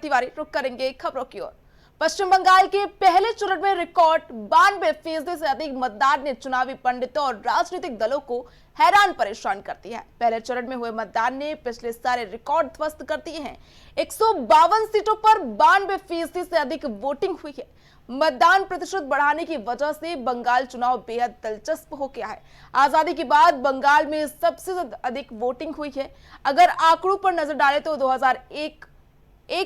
तिवारी रुक करेंगे खबरों की ओर। पश्चिम बंगाल के पहले चरण में रिकॉर्ड 92% से अधिक मतदान ने चुनावी पंडितों और राजनीतिक दलों को हैरान परेशान कर दिया है। पहले चरण में हुए मतदान ने पिछले सारे रिकॉर्ड ध्वस्त कर दिए हैं। 152 सीटों पर 92% से अधिक वोटिंग हुई है। मतदान प्रतिशत बढ़ाने की वजह से बंगाल चुनाव बेहद दिलचस्प हो गया है। आजादी के बाद बंगाल में सबसे अधिक वोटिंग हुई है। अगर आंकड़ों पर नजर डालें तो 2001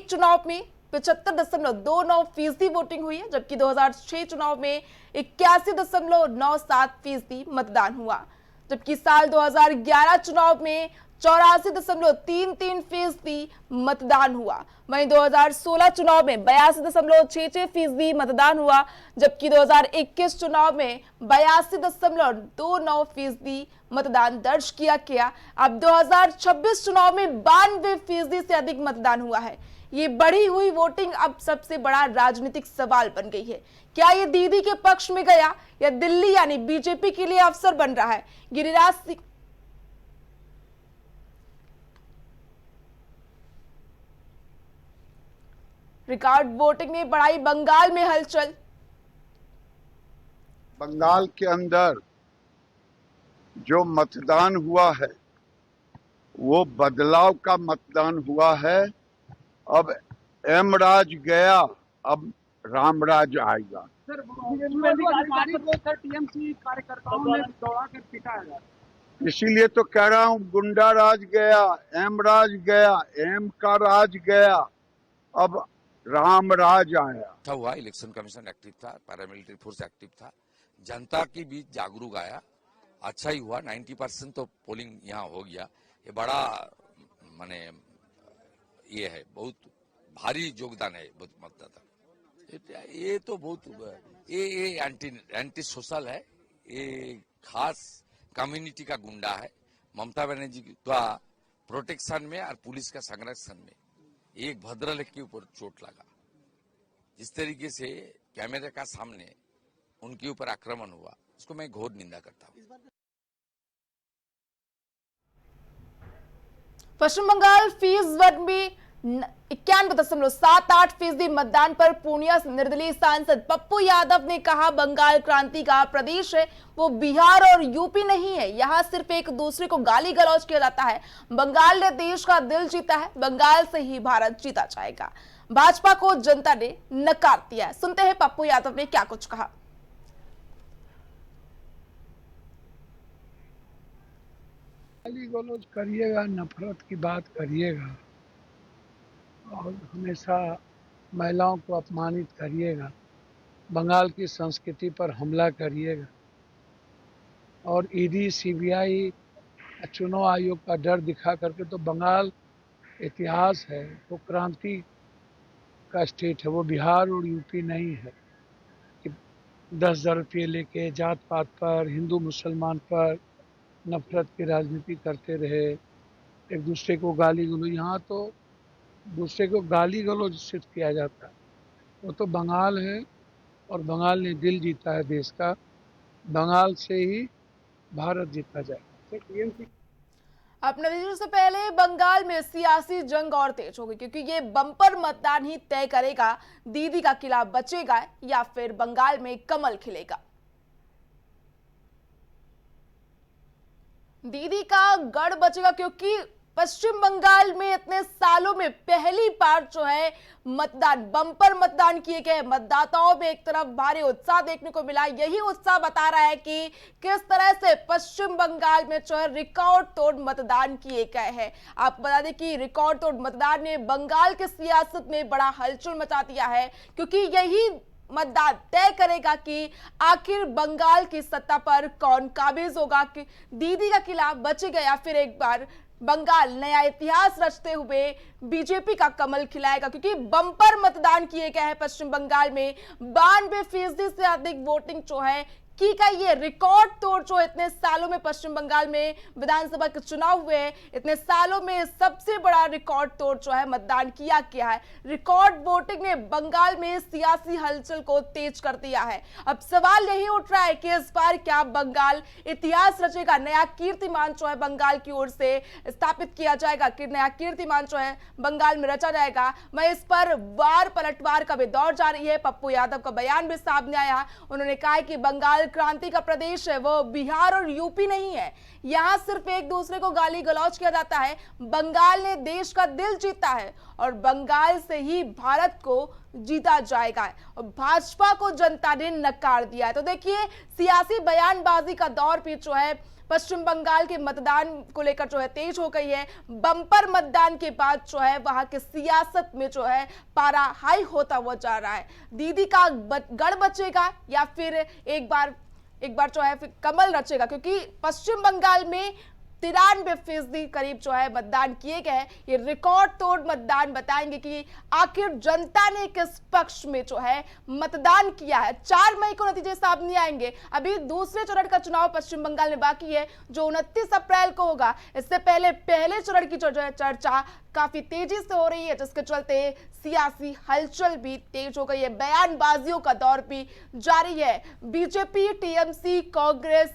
चुनाव में 75.29% वोटिंग हुई है, जबकि 2006 चुनाव में 81.97% मतदान हुआ, जबकि साल 2011 चुनाव में 84.33% मतदान हुआ। वहीं 2016 चुनाव में 82.66% मतदान हुआ, जबकि 2021 चुनाव में 82.29% मतदान दर्ज किया गया। अब 2026 चुनाव में 92% से अधिक मतदान हुआ है। ये बढ़ी हुई वोटिंग अब सबसे बड़ा राजनीतिक सवाल बन गई है। क्या ये दीदी के पक्ष में गया या दिल्ली यानी बीजेपी के लिए अवसर बन रहा है? गिरिराज सिंह रिकॉर्ड वोटिंग ने बढ़ाई बंगाल में हलचल। बंगाल के अंदर जो मतदान हुआ है वो बदलाव का मतदान हुआ है। अब एमराज गया, अब रामराज आएगा। सर टीएमसी कार्यकर्ताओं ने दौड़ा कर पीटा है। इसीलिए तो कह रहा हूँ, गुंडा राज गया, एमराज गया, एम का राज गया, अब रामराज आया। अच्छा हुआ, इलेक्शन कमीशन एक्टिव था, पैरामिलिट्री फोर्स एक्टिव था, जनता के बीच जागरूक आया। अच्छा ही हुआ, 90% तो पोलिंग यहाँ हो गया। ये बड़ा माने ये है, बहुत भारी योगदान है मतदाता। ये तो बहुत ये एंटी सोशल है, ये खास कम्युनिटी का गुंडा है। ममता बनर्जी द्वारा प्रोटेक्शन में और पुलिस का संरक्षण में एक भद्रलेख के ऊपर चोट लगा। जिस तरीके से कैमरे का सामने उनके ऊपर आक्रमण हुआ, उसको मैं घोर निंदा करता हूँ। पश्चिम बंगाल फेज 1 में 91.78% मतदान पर पूर्णिया से निर्दलीय सांसद पप्पू यादव ने कहा, बंगाल क्रांति का प्रदेश है, वो बिहार और यूपी नहीं है। यहाँ सिर्फ एक दूसरे को गाली गलौज किया जाता है। बंगाल ने देश का दिल जीता है, बंगाल से ही भारत जीता जाएगा। भाजपा को जनता ने नकार दिया है। सुनते हैं पप्पू यादव ने क्या कुछ कहा। गाली गलौज करिएगा, नफरत की बात करिएगा और हमेशा महिलाओं को अपमानित करिएगा, बंगाल की संस्कृति पर हमला करिएगा और ईडी, सीबीआई, चुनाव आयोग का डर दिखा करके, तो बंगाल इतिहास है, वो क्रांति का स्टेट है, वो बिहार और यूपी नहीं है कि 10,000 रुपये लेके जात पात पर, हिंदू मुसलमान पर नफरत की राजनीति करते रहे, एक दूसरे को गाली गलौज। यहाँ तो दूसरे को गाली गलौज सिर्फ किया जाता है। वो तो बंगाल है और बंगाल ने दिल जीता है देश का, बंगाल से ही भारत जीता जाएगा। अपने नतीजों से पहले बंगाल में सियासी जंग और तेज होगी, क्योंकि ये बम्पर मतदान ही तय करेगा दीदी का किला बचेगा या फिर बंगाल में कमल खिलेगा। दीदी का गढ़ बचेगा, क्योंकि पश्चिम बंगाल में इतने सालों में पहली बार जो है मतदान, बम्पर मतदान किए गए। मतदाताओं में एक तरफ भारी उत्साह देखने को मिला। यही उत्साह बता रहा है कि किस तरह से पश्चिम बंगाल में जो है रिकॉर्ड तोड़ मतदान किए गए हैं। आपको बता दें कि रिकॉर्ड तोड़ मतदान ने बंगाल की सियासत में बड़ा हलचल मचा दिया है, क्योंकि यही मतदान तय करेगा कि आखिर बंगाल की सत्ता पर कौन काबिज होगा, कि दीदी का किला बचेगा या फिर एक बार बंगाल नया इतिहास रचते हुए बीजेपी का कमल खिलाएगा। क्योंकि बम्पर मतदान किए गए हैं पश्चिम बंगाल में, 92% से अधिक वोटिंग जो है का ये रिकॉर्ड तोड़ जो इतने सालों में पश्चिम बंगाल में विधानसभा के चुनाव हुए हैं, इतने सालों में सबसे बड़ा रिकॉर्ड तोड़ जो है मतदान किया गया है। रिकॉर्ड वोटिंग ने बंगाल में सियासी हलचल को तेज कर दिया है। अब सवाल यही उठ रहा है कि इस बार क्या बंगाल इतिहास रचेगा, नया कीर्तिमान जो है बंगाल की ओर से स्थापित किया जाएगा, कि नया कीर्तिमान जो है बंगाल में रचा जाएगा। मैं इस पर वार पलटवार का भी दौर जारी है। पप्पू यादव का बयान भी सामने आया। उन्होंने कहा कि बंगाल क्रांति का प्रदेश है, वो बिहार और यूपी नहीं है। यहां सिर्फ एक दूसरे को गाली गलौज किया जाता है। बंगाल ने देश का दिल जीता है और बंगाल से ही भारत को जीता जाएगा और भाजपा को जनता ने नकार दिया है। तो देखिए, सियासी बयानबाजी का दौर भी जो है पश्चिम बंगाल के मतदान को लेकर जो है तेज हो गई है। बम्पर मतदान के बाद जो है वहां के सियासत में जो है पारा हाई होता हुआ जा रहा है। दीदी का गढ़ बचेगा या फिर एक बार जो है फिर कमल रचेगा, क्योंकि पश्चिम बंगाल में 93% करीब जो है मतदान किए गए। ये रिकॉर्ड तोड़ मतदान बताएंगे कि आखिर जनता ने किस पक्ष में जो है मतदान किया है। 4 मई को नतीजे सामने आएंगे। अभी दूसरे चरण का चुनाव पश्चिम बंगाल में बाकी है, जो 29 अप्रैल को होगा। इससे पहले चरण की जो है चर्चा काफी तेजी से हो रही है, जिसके चलते सियासी हलचल भी तेज हो गई है। बयानबाजियों का दौर भी जारी है। बीजेपी, टीएमसी, कांग्रेस,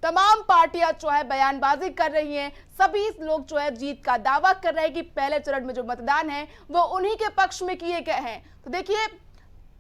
तमाम पार्टियां जो है बयानबाजी कर रही हैं। सभी लोग जो है जीत का दावा कर रहे हैं कि पहले चरण में जो मतदान है वो उन्हीं के पक्ष में किए गए हैं। तो देखिए,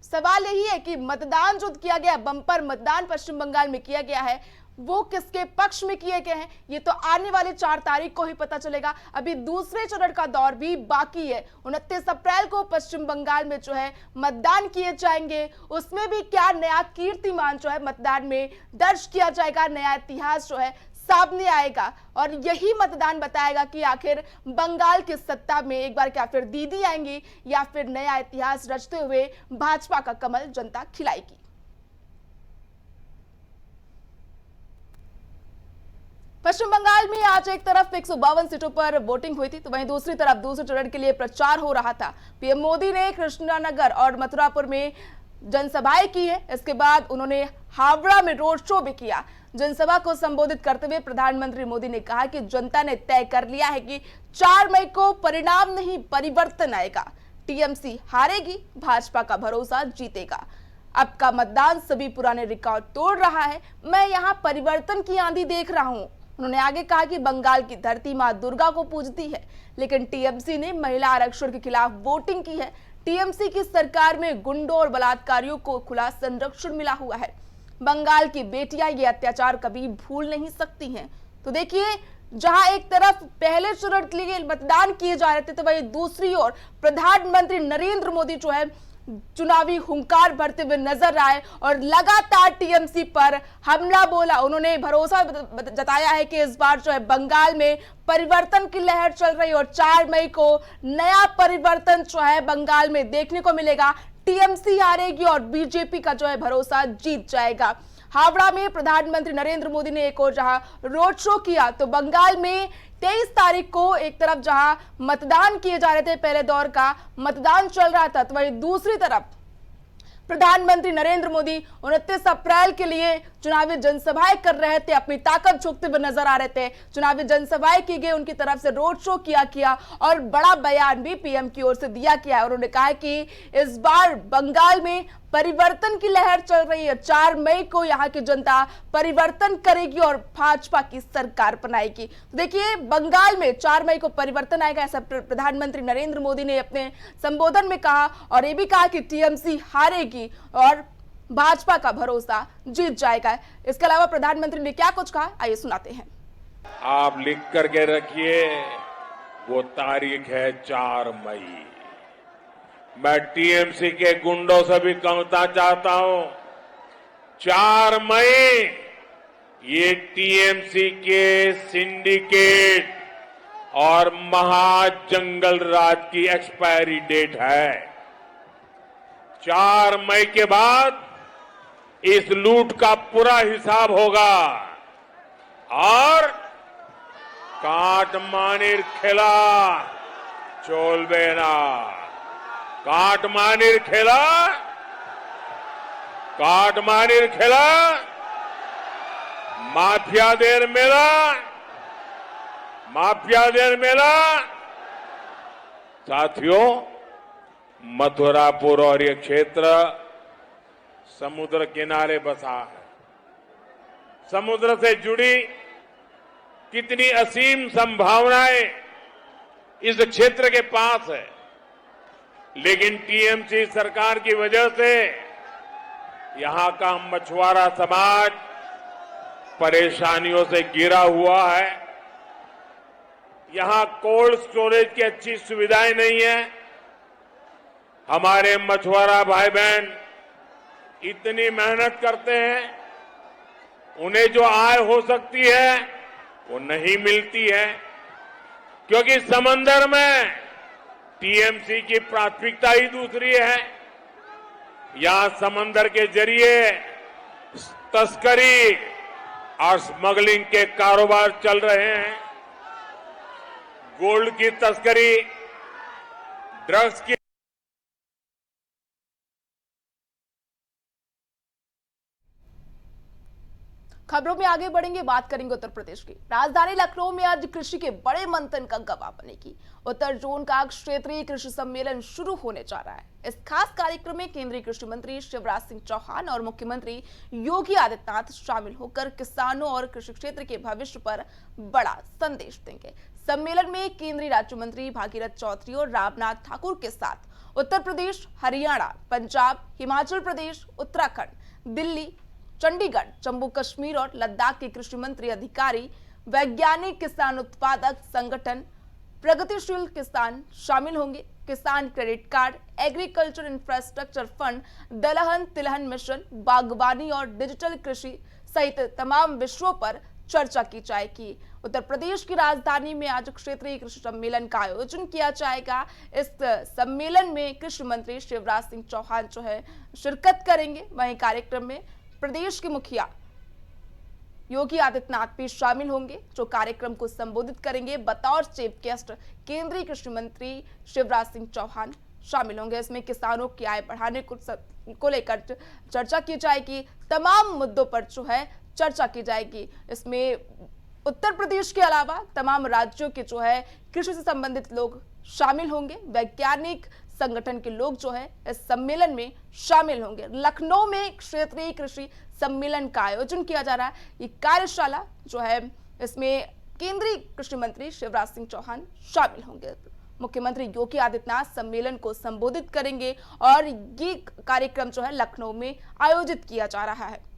सवाल यही है कि मतदान जो किया गया, बम्पर मतदान पश्चिम बंगाल में किया गया है, वो किसके पक्ष में किए गए हैं, ये तो आने वाले 4 तारीख को ही पता चलेगा। अभी दूसरे चरण का दौर भी बाकी है। 29 अप्रैल को पश्चिम बंगाल में जो है मतदान किए जाएंगे। उसमें भी क्या नया कीर्तिमान जो है मतदान में दर्ज किया जाएगा, नया इतिहास जो है सामने आएगा और यही मतदान बताएगा कि आखिर बंगाल की सत्ता में एक बार क्या फिर दीदी आएंगी या फिर नया इतिहास रचते हुए भाजपा का कमल जनता खिलाएगी। पश्चिम बंगाल में आज एक तरफ 152 सीटों पर वोटिंग हुई थी, तो वहीं दूसरी तरफ दूसरे चरण के लिए प्रचार हो रहा था। पीएम मोदी ने कृष्णानगर और मथुरापुर में जनसभाएं की है। इसके बाद उन्होंने हावड़ा में रोड शो भी किया। जनसभा को संबोधित करते हुए प्रधानमंत्री मोदी ने कहा कि जनता ने तय कर लिया है कि 4 मई को परिणाम नहीं परिवर्तन आएगा। टीएमसी हारेगी, भाजपा का भरोसा जीतेगा। अब का मतदान सभी पुराने रिकॉर्ड तोड़ रहा है। मैं यहाँ परिवर्तन की आंधी देख रहा हूँ। उन्होंने आगे कहा कि बंगाल की धरती मां दुर्गा को पूजती है, लेकिन टीएमसी ने महिला आरक्षण के खिलाफ वोटिंग की है। टीएमसी की सरकार में गुंडों और बलात्कारियों को खुला संरक्षण मिला हुआ है। बंगाल की बेटियां ये अत्याचार कभी भूल नहीं सकती हैं। तो देखिए, जहां एक तरफ पहले चरण के लिए मतदान किए जा रहे थे, तो वहीं दूसरी ओर प्रधानमंत्री नरेंद्र मोदी जो है चुनावी हुंकार भरते हुए नजर आए और लगातार टीएमसी पर हमला बोला। उन्होंने भरोसा जताया है कि इस बार जो है बंगाल में परिवर्तन की लहर चल रही है और 4 मई को नया परिवर्तन जो है बंगाल में देखने को मिलेगा। टीएमसी हारेगी और बीजेपी का जो है भरोसा जीत जाएगा। हावड़ा में प्रधानमंत्री नरेंद्र मोदी ने एक और जहां रोड शो किया, तो बंगाल में 23 तारीख को एक तरफ जहां मतदान किए जा रहे थे, पहले दौर का मतदान चल रहा था, तो वहीं दूसरी तरफ प्रधानमंत्री नरेंद्र मोदी 29 अप्रैल के लिए चुनावी जनसभाएं कर रहे थे, अपनी ताकत झोंकते हुए नजर आ रहे थे। चुनावी जनसभाएं की गई, उनकी तरफ से रोड शो किया और बड़ा बयान भी पीएम की ओर से दिया गया है। उन्होंने कहा कि इस बार बंगाल में परिवर्तन की लहर चल रही है। 4 मई को यहाँ की जनता परिवर्तन करेगी और भाजपा की सरकार बनाएगी। तो देखिए, बंगाल में 4 मई को परिवर्तन आएगा, ऐसा प्रधानमंत्री नरेंद्र मोदी ने अपने संबोधन में कहा और ये भी कहा कि टीएमसी हारेगी और भाजपा का भरोसा जीत जाएगा। इसके अलावा प्रधानमंत्री ने क्या कुछ कहा, आइए सुनाते हैं। आप लिख करके रखिए, वो तारीख है 4 मई। मैं टीएमसी के गुंडों से भी कहना चाहता हूं, 4 मई ये टीएमसी के सिंडिकेट और महाजंगल राज की एक्सपायरी डेट है। 4 मई के बाद इस लूट का पूरा हिसाब होगा और काटमानिर खेला चोलबेना, काटमानिर खेला మాఫియాదేర్ మీద साथियों, मथुरापुर और ये क्षेत्र समुद्र किनारे बसा है। समुद्र से जुड़ी कितनी असीम संभावनाएं इस क्षेत्र के पास है, लेकिन टीएमसी सरकार की वजह से यहां का मछुआरा समाज परेशानियों से घिरा हुआ है। यहां कोल्ड स्टोरेज की अच्छी सुविधाएं नहीं है। हमारे मछुआरा भाई बहन इतनी मेहनत करते हैं, उन्हें जो आय हो सकती है वो नहीं मिलती है, क्योंकि समंदर में टीएमसी की प्राथमिकता ही दूसरी है। यहां समंदर के जरिए तस्करी और स्मगलिंग के कारोबार चल रहे हैं। गोल्ड की तस्करी, ड्रग्स की खबरों में आगे बढ़ेंगे, बात करेंगे उत्तर प्रदेश की। राजधानी लखनऊ में आज कृषि के बड़े मंथन का गवाह बनेगी। उत्तर जोन का क्षेत्रीय कृषि सम्मेलन शुरू होने जा रहा है। इस खास कार्यक्रम में केंद्रीय कृषि मंत्री शिवराज सिंह चौहान और मुख्यमंत्री योगी आदित्यनाथ शामिल होकर किसानों और कृषि क्षेत्र के भविष्य पर बड़ा संदेश देंगे। सम्मेलन में केंद्रीय राज्य मंत्री भागीरथ चौधरी और रामनाथ ठाकुर के साथ उत्तर प्रदेश, हरियाणा, पंजाब, हिमाचल प्रदेश, उत्तराखंड, दिल्ली, चंडीगढ़, जम्मू कश्मीर और लद्दाख के कृषि मंत्री, अधिकारी, वैज्ञानिक, किसान उत्पादक संगठन, प्रगतिशील किसान शामिल होंगे। किसान credit card, agriculture infrastructure fund, दलहन तिलहन मिशन, बागवानी और डिजिटल कृषि सहित तमाम विषयों पर चर्चा की जाएगी। उत्तर प्रदेश की राजधानी में आज क्षेत्रीय कृषि सम्मेलन का आयोजन किया जाएगा। इस सम्मेलन में कृषि मंत्री शिवराज सिंह चौहान जो है शिरकत करेंगे। वहीं कार्यक्रम में प्रदेश के मुखिया योगी आदित्यनाथ भी शामिल होंगे, जो कार्यक्रम को संबोधित करेंगे। बतौर चीफ गेस्ट केंद्रीय कृषि मंत्री शिवराज सिंह चौहान शामिल होंगे। इसमें किसानों की आय बढ़ाने को लेकर चर्चा की जाएगी। तमाम मुद्दों पर जो है चर्चा की जाएगी। इसमें उत्तर प्रदेश के अलावा तमाम राज्यों के जो है कृषि से संबंधित लोग शामिल होंगे। वैज्ञानिक संगठन के लोग जो है इस सम्मेलन में शामिल होंगे। लखनऊ में क्षेत्रीय कृषि सम्मेलन का आयोजन किया जा रहा है। ये कार्यशाला जो है इसमें केंद्रीय कृषि मंत्री शिवराज सिंह चौहान शामिल होंगे। मुख्यमंत्री योगी आदित्यनाथ सम्मेलन को संबोधित करेंगे और ये कार्यक्रम जो है लखनऊ में आयोजित किया जा रहा है।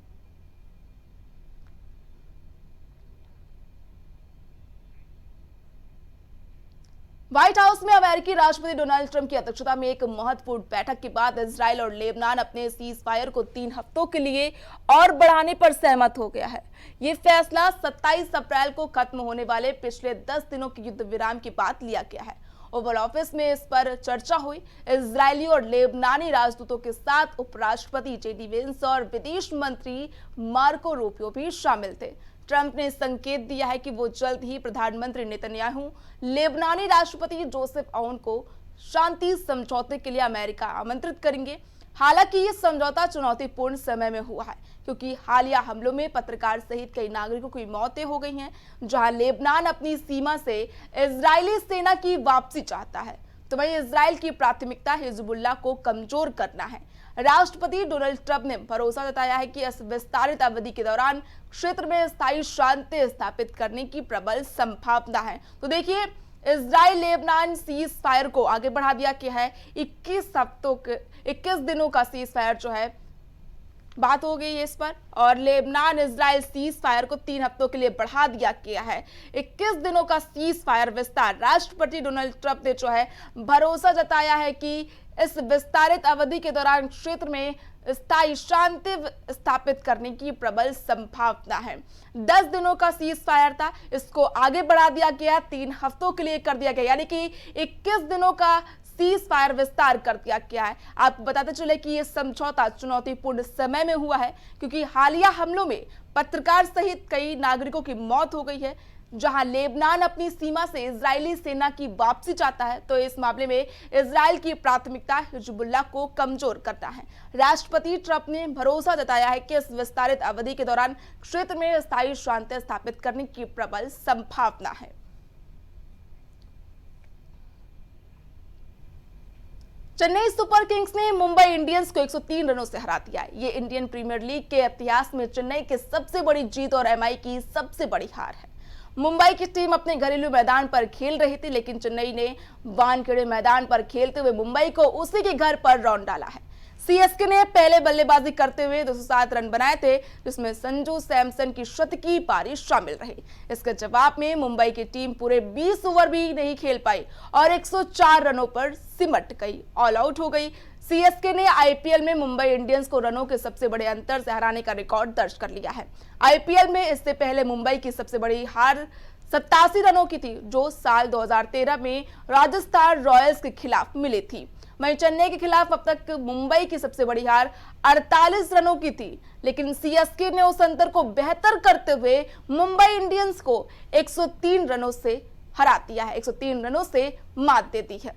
व्हाइट हाउस में अमेरिकी राष्ट्रपति डोनाल्ड ट्रंप की अध्यक्षता में एक महत्वपूर्ण बैठक के बाद इजराइल और लेबनान अपने सीज फायर को 3 हफ्तों के लिए और बढ़ाने पर सहमत हो गया है। ये फैसला 27 अप्रैल को खत्म होने वाले पिछले 10 दिनों के युद्ध विराम के बाद लिया गया है। ओवल ऑफिस में इस पर चर्चा हुई। इजरायली और लेबनानी राजदूतों के साथ उपराष्ट्रपति जेडी वेंस और विदेश मंत्री मार्को रूबियो भी शामिल थे। ट्रंप ने संकेत दिया है कि वो जल्द ही प्रधानमंत्री नेतन्याहू, लेबनानी राष्ट्रपति जोसेफ औन को शांति समझौते के लिए अमेरिका आमंत्रित करेंगे। हालांकि ये समझौता चुनौतीपूर्ण समय में हुआ है, क्योंकि हालिया हमलों में पत्रकार सहित कई नागरिकों की मौतें हो गई हैं, जहां लेबनान अपनी सीमा से इजरायली सेना की वापसी चाहता है, तो वहीं इजराइल की प्राथमिकता हिजबुल्लाह को कमजोर करना है। राष्ट्रपति डोनाल्ड ट्रंप ने भरोसा जताया है कि इस विस्तारित अवधि के दौरान क्षेत्र में स्थायी शांति स्थापित करने की प्रबल संभावना है। तो देखिए, इजराइल लेबनान सीज फायर को आगे बढ़ा दिया गया है। 21 दिनों का सीज फायर जो है बात हो गई है इस पर, और लेबनान इजराइल सीज फायर को 3 हफ्तों के लिए बढ़ा दिया गया है। 21 दिनों का सीज फायर विस्तार। राष्ट्रपति डोनाल्ड ट्रंप ने जो है भरोसा जताया है कि इस विस्तारित अवधि के दौरान क्षेत्र में स्थायी शांति स्थापित करने की प्रबल संभावना है। 10 दिनों का सीज फायर था, इसको आगे बढ़ा दिया गया, 3 हफ्तों के लिए कर दिया गया, यानी कि 21 दिनों का सीज फायर विस्तार कर दिया गया है। आपको बताते चले कि यह समझौता चुनौतीपूर्ण समय में हुआ है, क्योंकि हालिया हमलों में पत्रकार सहित कई नागरिकों की मौत हो गई है, जहां लेबनान अपनी सीमा से इजरायली सेना की वापसी चाहता है, तो इस मामले में इजरायल की प्राथमिकता हिजबुल्लाह को कमजोर करना है। राष्ट्रपति ट्रंप ने भरोसा जताया है कि इस विस्तारित अवधि के दौरान क्षेत्र में स्थायी शांति स्थापित करने की प्रबल संभावना है। चेन्नई सुपर किंग्स ने मुंबई इंडियंस को 103 रनों से हरा दिया। ये इंडियन प्रीमियर लीग के इतिहास में चेन्नई की सबसे बड़ी जीत और एमआई की सबसे बड़ी हार है। मुंबई की टीम अपने घरेलू मैदान पर खेल रही थी, लेकिन चेन्नई ने वानखेड़े मैदान पर खेलते हुए मुंबई को उसी के घर पर रौंद डाला है। सीएसके ने पहले बल्लेबाजी करते हुए 207 रन बनाए थे, जिसमें संजू सैमसन की शतकीय पारी शामिल रही। इसके जवाब में मुंबई की टीम पूरे 20 ओवर भी नहीं खेल पाई और 104 रनों पर सिमट गई, ऑल आउट हो गई। सीएसके ने आईपीएल में मुंबई इंडियंस को रनों के सबसे बड़े अंतर से हराने का रिकॉर्ड दर्ज कर लिया है। आईपीएल में इससे पहले मुंबई की सबसे बड़ी हार 87 रनों की थी, जो साल 2013 में राजस्थान रॉयल्स के खिलाफ मिली थी। वहीं चेन्नई के खिलाफ अब तक मुंबई की सबसे बड़ी हार 48 रनों की थी, लेकिन सीएसके ने उस अंतर को बेहतर करते हुए मुंबई इंडियंस को 103 रनों से हरा दिया है, 103 रनों से मात दे दी है।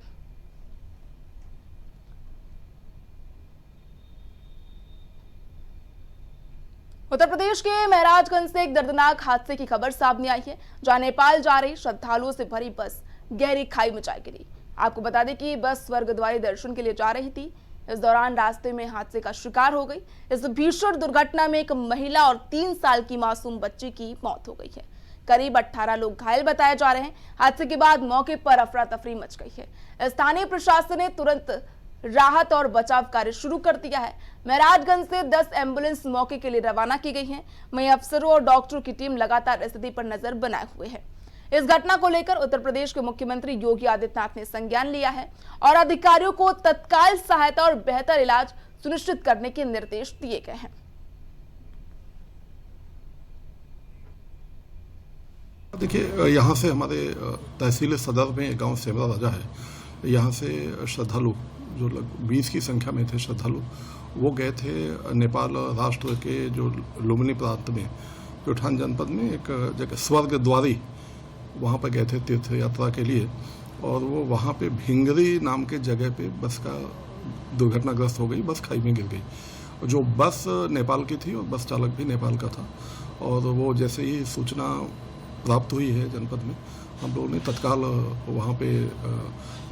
उत्तर प्रदेश के महराजगंज से एक दर्दनाक हादसे की खबर सामने आई है, जहां नेपाल जा रही श्रद्धालुओं से भरी बस गहरी खाई में जा गिरी। आपको बता दें कि बस स्वर्गद्वारी दर्शन के लिए जा रही थी। इस दौरान रास्ते में हादसे का शिकार हो गई। इस भीषण दुर्घटना में एक महिला और 3 साल की मासूम बच्ची की मौत हो गई है। करीब 18 लोग घायल बताए जा रहे हैं। हादसे के बाद मौके पर अफरा तफरी मच गई है। स्थानीय प्रशासन ने तुरंत राहत और बचाव कार्य शुरू कर दिया है। महराजगंज से 10 एम्बुलेंस मौके के लिए रवाना की गई हैं। वहीं अफसरों और डॉक्टरों की टीम लगातार स्थिति पर नजर बनाए हुए है। इस घटना को लेकर उत्तर प्रदेश के मुख्यमंत्री योगी आदित्यनाथ ने संज्ञान लिया है और अधिकारियों को तत्काल सहायता और बेहतर इलाज सुनिश्चित करने के निर्देश दिए गए हैं। देखिए, यहाँ से हमारे तहसील सदर में गांव सेमरा राजा है। यहाँ से श्रद्धालु जो लगभग 20 की संख्या में थे श्रद्धालु, वो गए थे नेपाल राष्ट्र के जो लुम्बिनी प्रांत में प्युठान जनपद में एक जगह स्वर्गद्वारी, वहाँ पर गए थे तीर्थ यात्रा के लिए। और वो वहाँ पे भिंगरी नाम के जगह पे बस का दुर्घटनाग्रस्त हो गई, बस खाई में गिर गई। जो बस नेपाल की थी और बस चालक भी नेपाल का था। और वो जैसे ही सूचना प्राप्त हुई है जनपद में, हम लोगों ने तत्काल वहाँ पे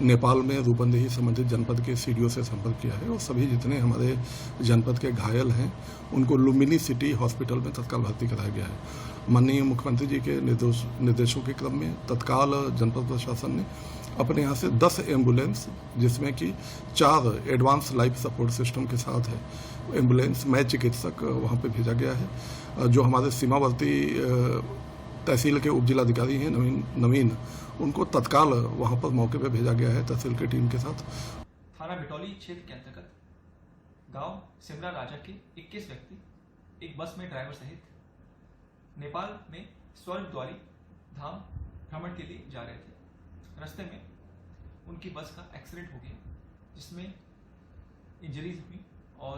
नेपाल में रूपंदेही संबंधित जनपद के सीडीओ से संपर्क किया है और सभी जितने हमारे जनपद के घायल हैं उनको लुम्बिनी सिटी हॉस्पिटल में तत्काल भर्ती कराया गया है। माननीय मुख्यमंत्री जी के निर्देशों के क्रम में तत्काल जनपद प्रशासन ने अपने यहाँ से 10 एम्बुलेंस, जिसमें कि 4 एडवांस लाइफ सपोर्ट सिस्टम के साथ है एम्बुलेंस, मैं चिकित्सक वहाँ पे भेजा गया है। जो हमारे सीमावर्ती तहसील के उप जिलाधिकारी हैं नवीन, उनको तत्काल वहाँ पर मौके पर भेजा गया है तहसील की टीम के साथ। थाना भिटौली क्षेत्र के अंतर्गत गांव सिमरा राजा के 21 व्यक्ति एक बस में ड्राइवर सहित नेपाल में स्वर्गद्वारी धाम भ्रमण के लिए जा रहे थे। रास्ते में उनकी बस का एक्सीडेंट हो गया, जिसमें इंजरीज हुई और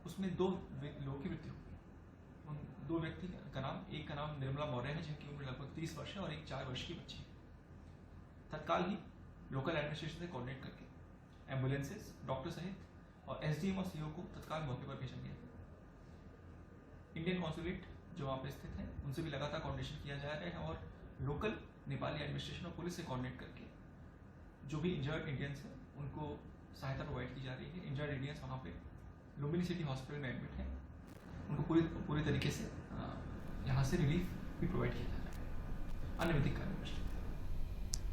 उसमें 2 लोगों की मृत्यु हुई। उन 2 व्यक्ति का नाम, एक का नाम निर्मला मौर्य है जिनकी उम्र लगभग 30 वर्ष है और एक 4 वर्ष की बच्ची है। तत्काल ही लोकल एडमिनिस्ट्रेशन से कोऑर्डिनेट करके एम्बुलेंसेस, डॉक्टर सहित और एसडीएम और सीओ को तत्काल मौके पर भेजा गया। इंडियन कॉन्सुलेट जो वहाँ पर स्थित है उनसे भी लगातार कोऑर्डिनेशन किया जा रहा है और लोकल नेपाली एडमिनिस्ट्रेशन और पुलिस से कोऑर्डिनेट करके जो भी इंजर्ड इंडियंस हैं उनको सहायता प्रोवाइड की जा रही है। इंजर्ड इंडियंस वहाँ पे लुम्बिनी सिटी हॉस्पिटल में एडमिट है, उनको पूरी तरीके से यहाँ से रिलीफ भी प्रोवाइड किया जा रहा है। अन्य विधिक कार्य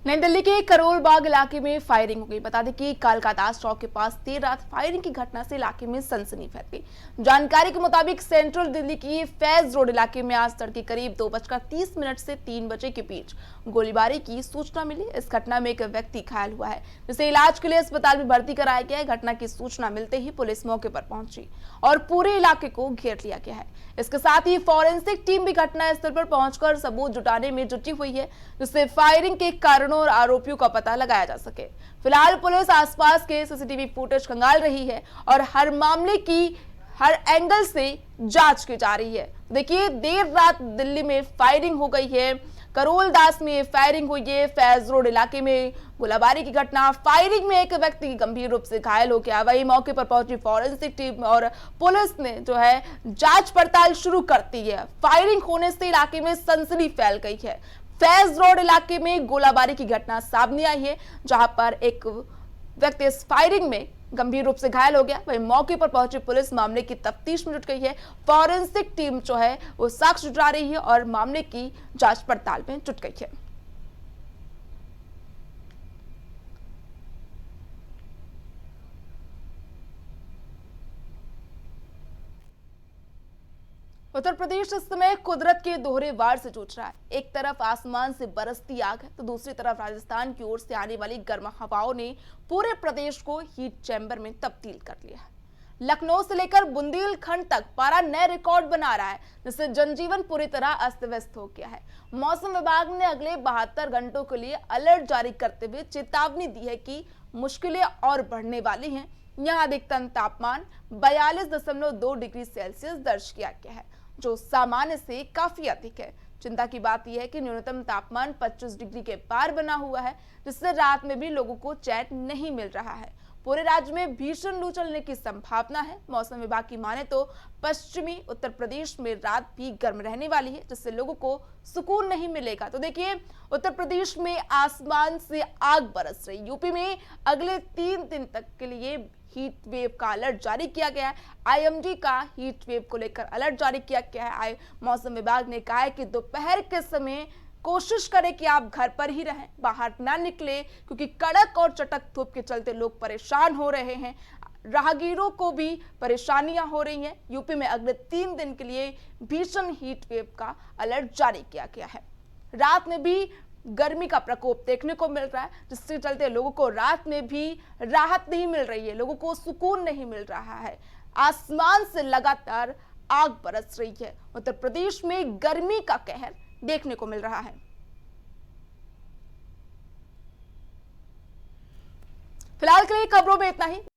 नई दिल्ली के करोल बाग इलाके में फायरिंग हो गई। बता दें कि कालका दास चौक के पास देर रात फायरिंग की घटना से इलाके में सनसनी फैल गई। जानकारी के मुताबिक सेंट्रल दिल्ली की फैज रोड इलाके में आज तड़के करीब 2:30 से 3 बजे के बीच गोलीबारी की सूचना मिली। इस घटना में एक व्यक्ति घायल हुआ है, जिसे इलाज के लिए अस्पताल में भर्ती कराया गया है। घटना की सूचना मिलते ही पुलिस मौके पर पहुंची और पूरे इलाके को घेर लिया गया है। इसके साथ ही फॉरेंसिक टीम भी घटनास्थल पर पहुंचकर सबूत जुटाने में जुटी हुई है, जिससे फायरिंग के कारणों और आरोपियों का पता लगाया जा सके। फिलहाल पुलिस आसपास के सीसीटीवी फुटेज खंगाल रही है और हर मामले की हर एंगल से जांच की जा रही है। देखिए, देर रात दिल्ली में फायरिंग हो गई है, करोलदास में फायरिंग हुई है, फैज रोड इलाके में गोलाबारी की घटना, फायरिंग में एक व्यक्ति गंभीर रूप से घायल हो गया। वही मौके पर पहुंची फॉरेंसिक टीम और पुलिस ने जो है जांच पड़ताल शुरू कर दी है। फायरिंग होने से इलाके में सनसनी फैल गई है। फैज रोड इलाके में गोलाबारी की घटना सामने आई है, जहां पर एक व्यक्ति इस फायरिंग में गंभीर रूप से घायल हो गया। वहीं मौके पर पहुंची पुलिस मामले की तफ्तीश में जुट गई है। फॉरेंसिक टीम जो है वो साक्ष्य जुटा रही है और मामले की जांच पड़ताल में जुट गई है। उत्तर प्रदेश इस समय कुदरत के दोहरे वार से जूझ रहा है। एक तरफ आसमान से बरसती आग है तो दूसरी तरफ राजस्थान की ओर से आने वाली गर्म हवाओं ने पूरे प्रदेश को हीट चैम्बर में तब्दील कर लिया है। लखनऊ से लेकर बुंदेलखंड तक पारा नए रिकॉर्ड बना रहा है, जिससे जनजीवन पूरी तरह अस्त व्यस्त हो गया है। मौसम विभाग ने अगले 72 घंटों के लिए अलर्ट जारी करते हुए चेतावनी दी है कि मुश्किलें और बढ़ने वाली हैं। यहाँ अधिकतम तापमान 42.2 डिग्री सेल्सियस दर्ज किया गया है, जो सामान्य से काफी अधिक है। चिंता की बात यह है कि न्यूनतम तापमान 25 डिग्री के पार बना हुआ है, जिससे रात में भी लोगों को चैन नहीं मिल रहा है। पूरे राज्य में भीषण लू चलने की संभावना है। मौसम विभाग की माने तो पश्चिमी उत्तर प्रदेश में रात भी गर्म रहने वाली है, जिससे लोगों को सुकून नहीं मिलेगा। तो देखिए, उत्तर प्रदेश में आसमान से आग बरस रही। यूपी में अगले 3 दिन तक के लिए हीट वेव का अलर्ट जारी किया गया है। आईएमडी का हीट वेव को लेकर अलर्ट जारी किया गया है। मौसम विभाग ने कहा है कि दोपहर के समय कोशिश करें कि आप घर पर ही रहें, बाहर ना निकले, क्योंकि कड़क और चटक धूप के चलते लोग परेशान हो रहे हैं। राहगीरों को भी परेशानियां हो रही हैं। यूपी में अगले 3 दिन के लिए भीषण हीट वेव का अलर्ट जारी किया गया है। रात में भी गर्मी का प्रकोप देखने को मिल रहा है, जिसके चलते लोगों को रात में भी राहत नहीं मिल रही है, लोगों को सुकून नहीं मिल रहा है। आसमान से लगातार आग बरस रही है। उत्तर प्रदेश में गर्मी का कहर देखने को मिल रहा है। फिलहाल के लिए खबरों में इतना ही।